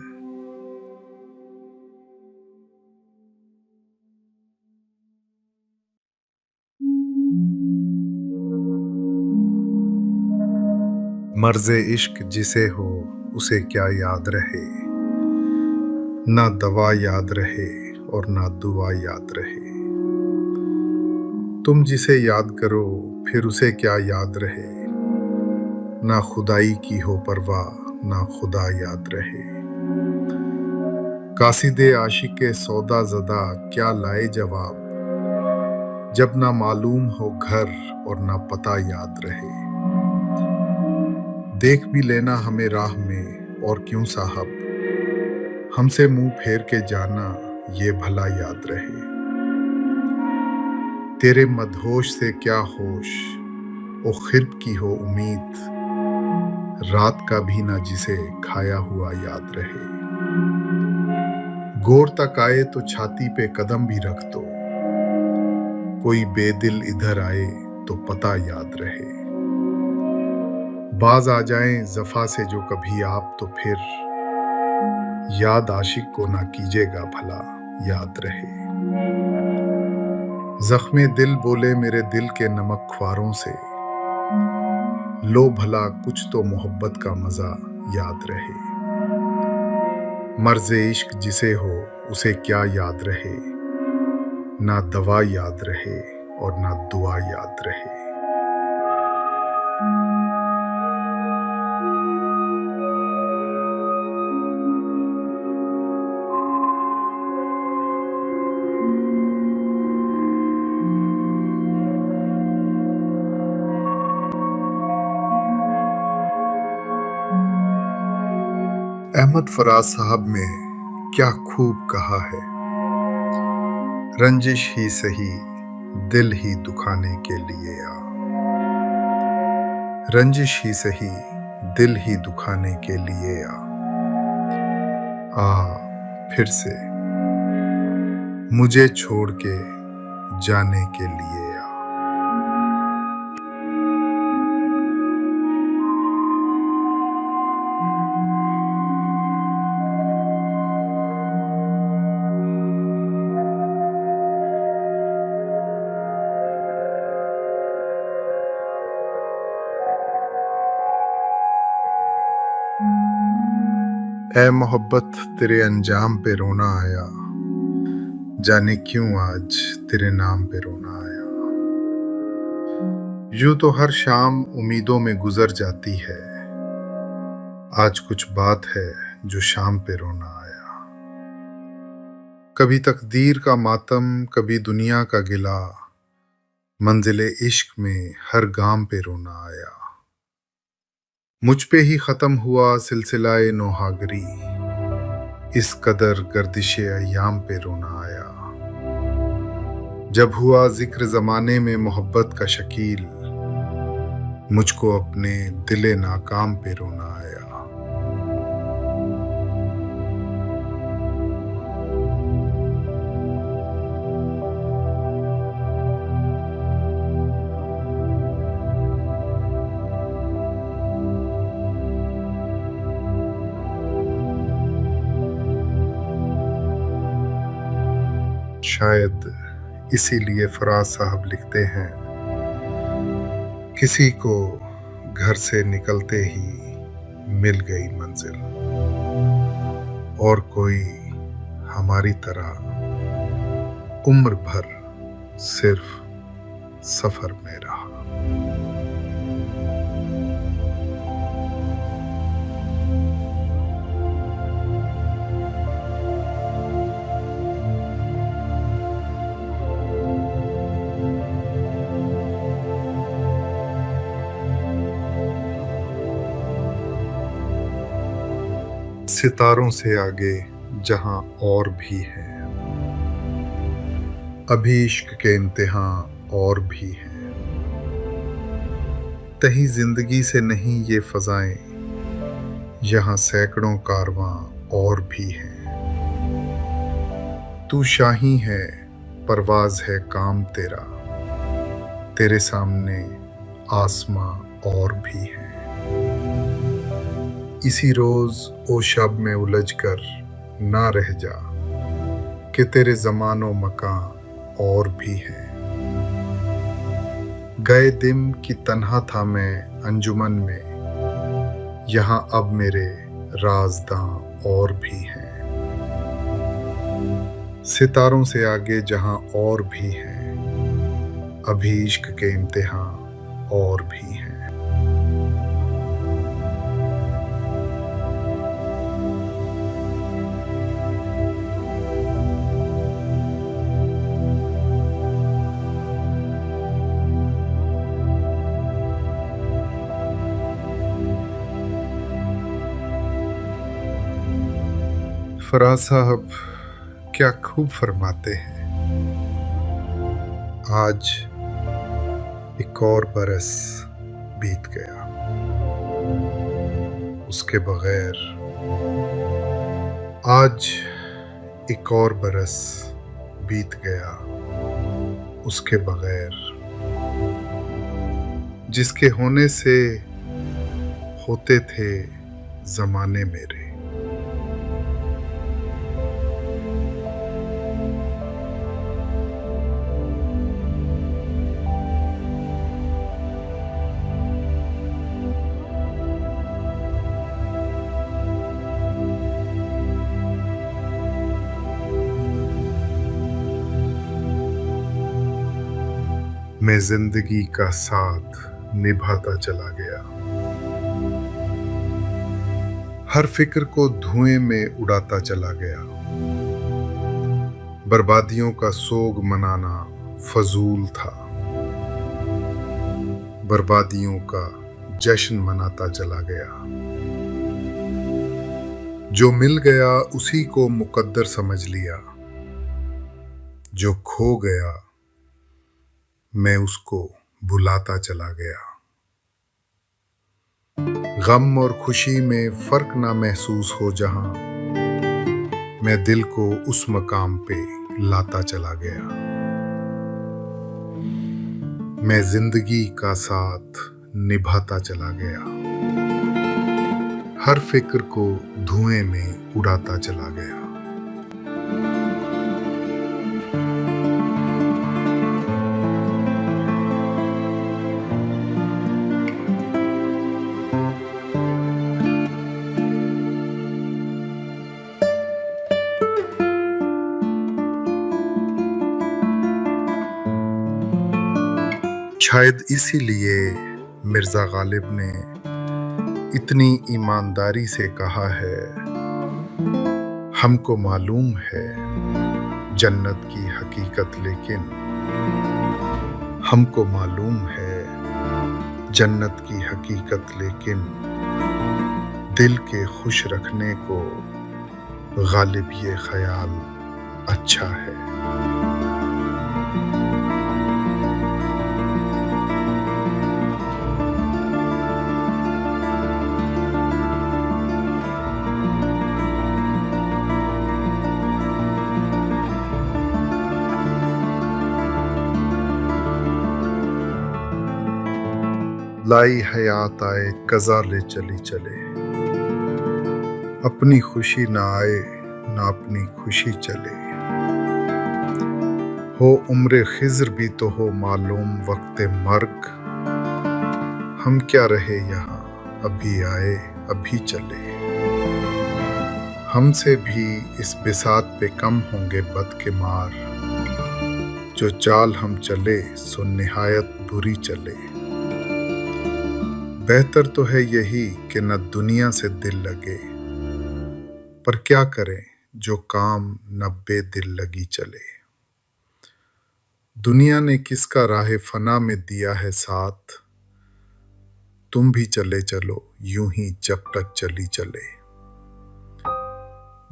Speaker 1: मर्ज़े इश्क जिसे हो उसे क्या याद रहे, ना दवा याद रहे और ना दुआ याद रहे। तुम जिसे याद करो फिर उसे क्या याद रहे, ना खुदाई की हो परवाह ना खुदा याद रहे। कासिदे आशिके सौदा ज़दा क्या लाए जवाब, जब ना मालूम हो घर और ना पता याद रहे। देख भी लेना हमें राह में और क्यों साहब, हमसे मुंह फेर के जाना ये भला याद रहे। तेरे मदहोश से क्या होश ओ खिर्ब की हो उम्मीद, रात का भी ना जिसे खाया हुआ याद रहे। गौर तक आए तो छाती पे कदम भी रख दो, कोई बेदिल इधर आए तो पता याद रहे। बाज आ जाएं जफा से जो कभी आप तो फिर, याद आशिक को ना कीजिएगा भला याद रहे। जख्मे दिल बोले मेरे दिल के नमक ख्वारों से, लो भला कुछ तो मोहब्बत का मजा याद रहे। मर्ज़े इश्क जिसे हो उसे क्या याद रहे, ना दवा याद रहे और ना दुआ याद रहे। अहमद फराज साहब ने क्या खूब कहा है, रंजिश ही सही दिल ही दुखाने के लिए आ। रंजिश ही सही दिल ही दुखाने के लिए आ फिर से मुझे छोड़ के जाने के लिए आ। ऐ मोहब्बत तेरे अंजाम पे रोना आया, जाने क्यों आज तेरे नाम पे रोना आया। यूं तो हर शाम उम्मीदों में गुजर जाती है, आज कुछ बात है जो शाम पे रोना आया। कभी तकदीर का मातम कभी दुनिया का गिला, मंजिले इश्क में हर गाम पे रोना आया। मुझ पे ही खत्म हुआ सिलसिलाए नौहागरी, इस कदर गर्दिशे अय्याम पे रोना आया। जब हुआ जिक्र जमाने में मोहब्बत का शकील, मुझको अपने दिले नाकाम पे रोना आया। शायद इसीलिए फराज साहब लिखते हैं, किसी को घर से निकलते ही मिल गई मंजिल, और कोई हमारी तरह उम्र भर सिर्फ सफर में रहा। सितारों से आगे जहां और भी है, अभी इश्क के इम्तिहां और भी हैं। तही जिंदगी से नहीं ये फजाएं, यहाँ सैकड़ों कारवां और भी हैं। तू शाही है, परवाज है काम तेरा, तेरे सामने आसमां और भी हैं। इसी रोज ओ शब में उलझ कर ना रह जा, कि तेरे ज़मानो मकान और भी हैं। गए दिन की तन्हा था मैं अंजुमन में, यहाँ अब मेरे राज़दां और भी हैं। सितारों से आगे जहां और भी हैं, अभी इश्क के इम्तिहां और भी हैं। फराज साहब क्या खूब फरमाते हैं, आज एक और बरस बीत गया, उसके बगैर। आज एक और बरस बीत गया, उसके बगैर। जिसके होने से होते थे जमाने मेरे, मैं जिंदगी का साथ निभाता चला गया। हर फिक्र को धुएं में उड़ाता चला गया। बर्बादियों का सोग मनाना फजूल था, बर्बादियों का जश्न मनाता चला गया। जो मिल गया उसी को मुकद्दर समझ लिया, जो खो गया मैं उसको भुलाता चला गया। गम और खुशी में फर्क ना महसूस हो जहां, मैं दिल को उस मकाम पे लाता चला गया। मैं जिंदगी का साथ निभाता चला गया। हर फिक्र को धुएं में उड़ाता चला गया। शायद इसीलिए मिर्जा गालिब ने इतनी ईमानदारी से कहा है, हमको मालूम है जन्नत की हकीकत, लेकिन हमको मालूम है जन्नत की हकीकत, लेकिन दिल के खुश रखने को गालिब ये ख्याल अच्छा है। लाई हयात आए कज़ा ले चली चले, अपनी खुशी ना आए ना अपनी खुशी चले। हो उम्र खिज़र भी तो हो मालूम वक्त मर्ग, हम क्या रहे यहाँ अभी आए अभी चले। हमसे भी इस बिसात पे कम होंगे बद के मार, जो चाल हम चले सो निहायत बुरी चले। बेहतर तो है यही कि न दुनिया से दिल लगे, पर क्या करें जो काम न बेदिल लगी चले। दुनिया ने किसका राह फना में दिया है साथ, तुम भी चले चलो यूं ही जब तक चली चले।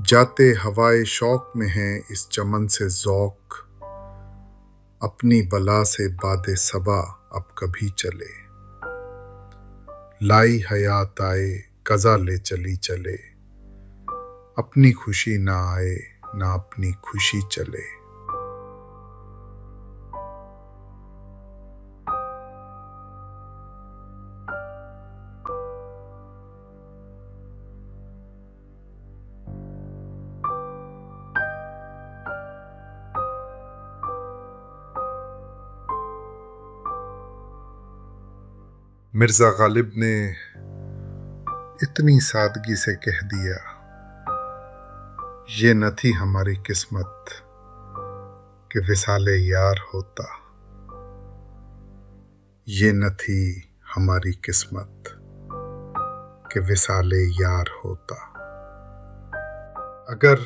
Speaker 1: जाते हवाए शौक में है इस चमन से ज़ौक़, अपनी बला से बादे सबा अब कभी चले। लाई हयात आए कज़ा ले चली चले, अपनी खुशी ना आए ना अपनी खुशी चले। मिर्ज़ा गालिब ने इतनी सादगी से कह दिया, ये न थी हमारी किस्मत कि विसाले यार होता। ये न थी हमारी किस्मत कि विसाले यार होता। अगर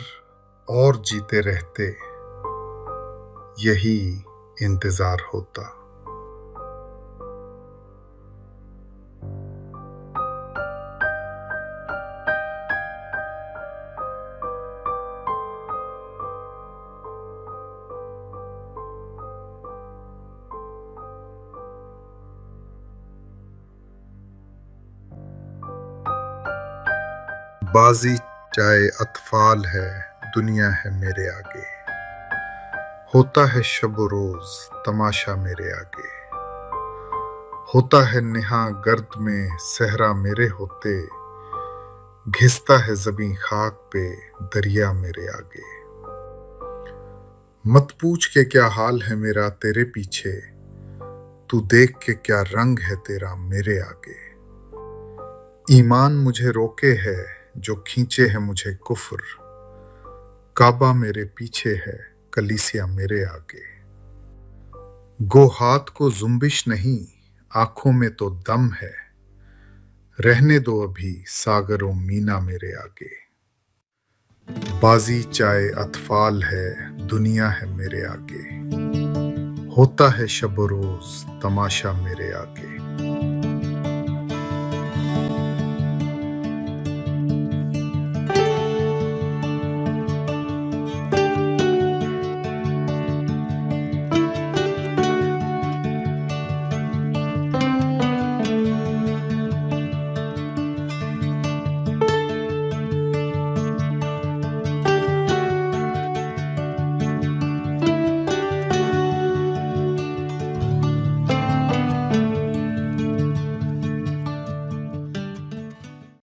Speaker 1: और जीते रहते यही इंतज़ार होता। बाजी चाहे अतफाल है दुनिया है मेरे आगे, होता है शब रोज तमाशा मेरे आगे। होता है निहा गर्द में सहरा मेरे होते, घिसता है ज़मीं खाक पे दरिया मेरे आगे। मत पूछ के क्या हाल है मेरा तेरे पीछे, तू देख के क्या रंग है तेरा मेरे आगे। ईमान मुझे रोके है जो खींचे है मुझे कुफ्र, काबा मेरे पीछे है कलीसिया मेरे आगे। गो हाथ को जुम्बिश नहीं आंखों में तो दम है, रहने दो अभी सागरों मीना मेरे आगे। बाजी चाहे अतफाल है दुनिया है मेरे आगे, होता है शब रोज तमाशा मेरे आगे।